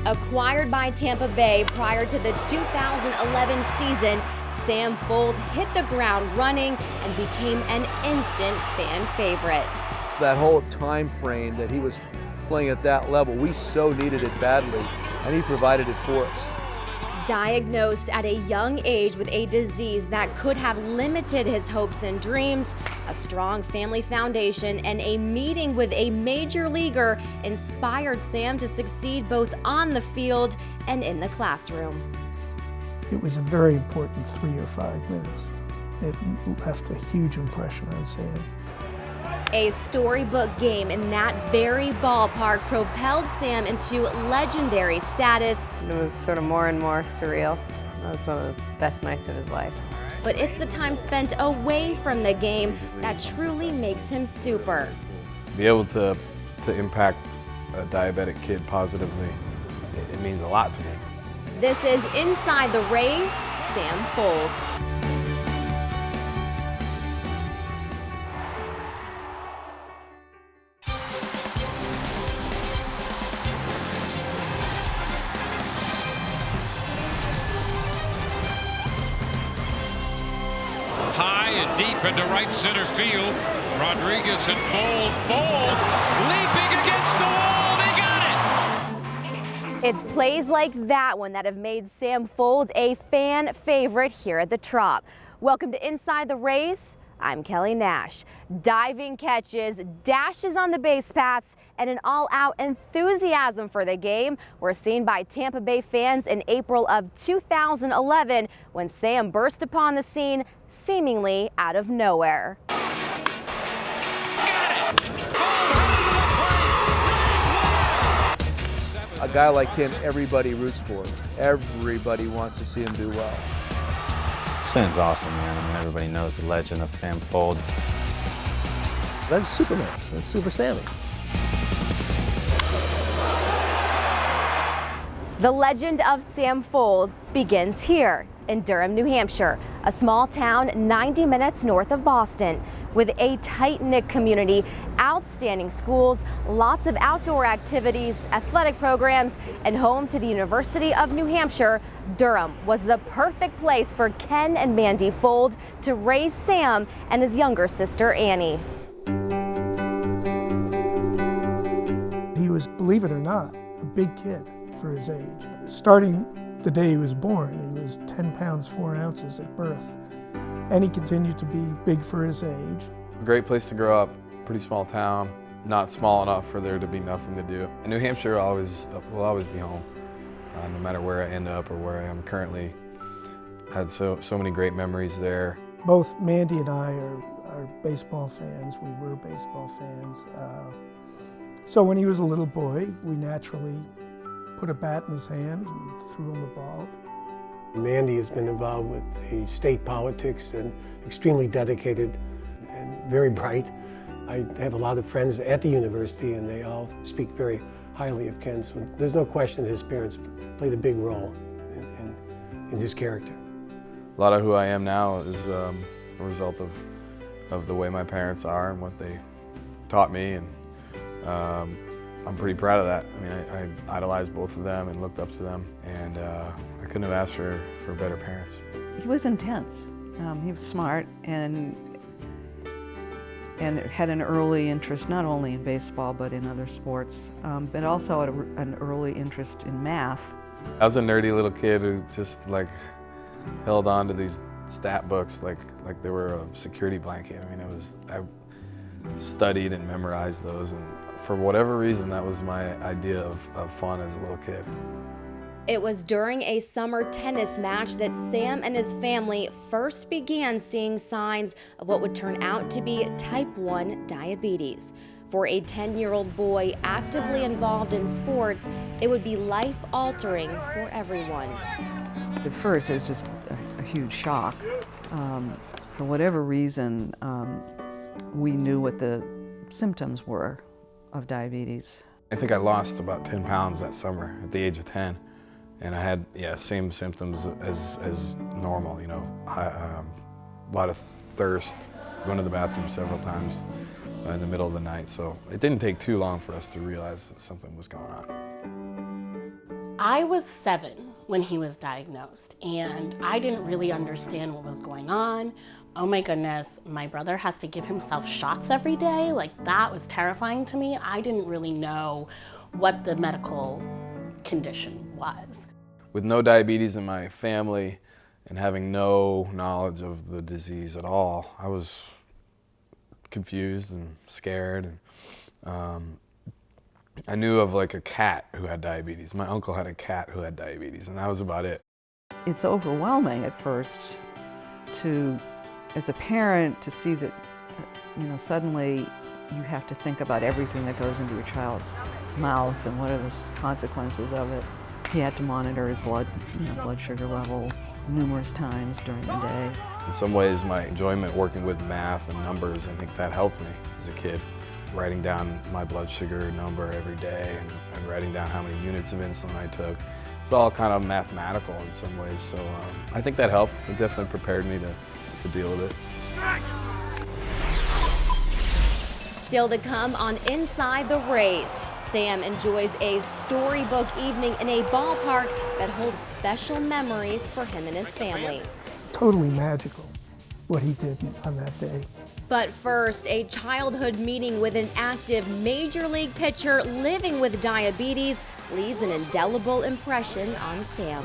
Acquired by Tampa Bay prior to the 2011 season, Sam Fuld hit the ground running and became an instant fan favorite. That whole time frame that he was playing at that level, we so needed it badly, and he provided it for us. Diagnosed at a young age with a disease that could have limited his hopes and dreams, a strong family foundation and a meeting with a major leaguer inspired Sam to succeed both on the field and in the classroom. It was a very important 3 or 5 minutes. It left a huge impression on Sam. A storybook game in that very ballpark propelled Sam into legendary status. It was sort of more and more surreal. That was one of the best nights of his life. But it's the time spent away from the game that truly makes him super. Be able to impact a diabetic kid positively, it means a lot to me. This is Inside the Rays, Sam Fuld. High and deep into right center field. Rodriguez and Fuld leaping against the wall. They got it! It's plays like that one that have made Sam Fuld a fan favorite here at the Trop. Welcome to Inside the Race. I'm Kelly Nash. Diving catches, dashes on the base paths, and an all-out enthusiasm for the game were seen by Tampa Bay fans in April of 2011 when Sam burst upon the scene seemingly out of nowhere. A guy like him, everybody roots for. Everybody wants to see him do well. Sam's awesome, man. I mean, everybody knows the legend of Sam Fuld. That's Superman. That's Super Sammy. The legend of Sam Fuld begins here in Durham, New Hampshire, a small town 90 minutes north of Boston. With a tight-knit community, outstanding schools, lots of outdoor activities, athletic programs, and home to the University of New Hampshire, Durham was the perfect place for Ken and Mandy Fuld to raise Sam and his younger sister Annie. He was, believe it or not, a big kid for his age. Starting the day he was born, he was 10 pounds 4 ounces at birth, and he continued to be big for his age. Great place to grow up, pretty small town, not small enough for there to be nothing to do. And New Hampshire will always be home, no matter where I end up or where I am currently. I had so many great memories there. Both Mandy and I are baseball fans. We were baseball fans. So when he was a little boy, we naturally put a bat in his hand and threw him the ball. Mandy has been involved with the state politics and extremely dedicated and very bright. I have a lot of friends at the university and they all speak very highly of Ken, so there's no question his parents played a big role in his character. A lot of who I am now is a result of the way my parents are and what they taught me, and I'm pretty proud of that. I mean, I idolized both of them and looked up to them, and I couldn't have asked for better parents. He was intense. He was smart and had an early interest not only in baseball but in other sports, but also an early interest in math. I was a nerdy little kid who just held on to these stat books like they were a security blanket. I mean, I studied and memorized those, and for whatever reason, that was my idea of fun as a little kid. It was during a summer tennis match that Sam and his family first began seeing signs of what would turn out to be type 1 diabetes. For a 10-year-old boy actively involved in sports, it would be life-altering for everyone. At first, it was just a huge shock. For whatever reason, we knew what the symptoms were of diabetes. I think I lost about 10 pounds that summer at the age of 10. And I had, same symptoms as normal, a lot of thirst, going to the bathroom several times in the middle of the night. So it didn't take too long for us to realize that something was going on. I was 7 when he was diagnosed, and I didn't really understand what was going on. Oh my goodness, my brother has to give himself shots every day. Like, that was terrifying to me. I didn't really know what the medical condition was. With no diabetes in my family and having no knowledge of the disease at all, I was confused and scared. And I knew of like a cat who had diabetes. My uncle had a cat who had diabetes, and that was about it. It's overwhelming at first as a parent, to see that, suddenly you have to think about everything that goes into your child's mouth and what are the consequences of it. He had to monitor his blood sugar level numerous times during the day. In some ways, my enjoyment working with math and numbers, I think that helped me as a kid. Writing down my blood sugar number every day and writing down how many units of insulin I took. It's all kind of mathematical in some ways, so I think that helped. It definitely prepared me to deal with it. Still to come on Inside the Rays, Sam enjoys a storybook evening in a ballpark that holds special memories for him and his family. Totally magical what he did on that day. But first, a childhood meeting with an active major league pitcher living with diabetes leaves an indelible impression on Sam.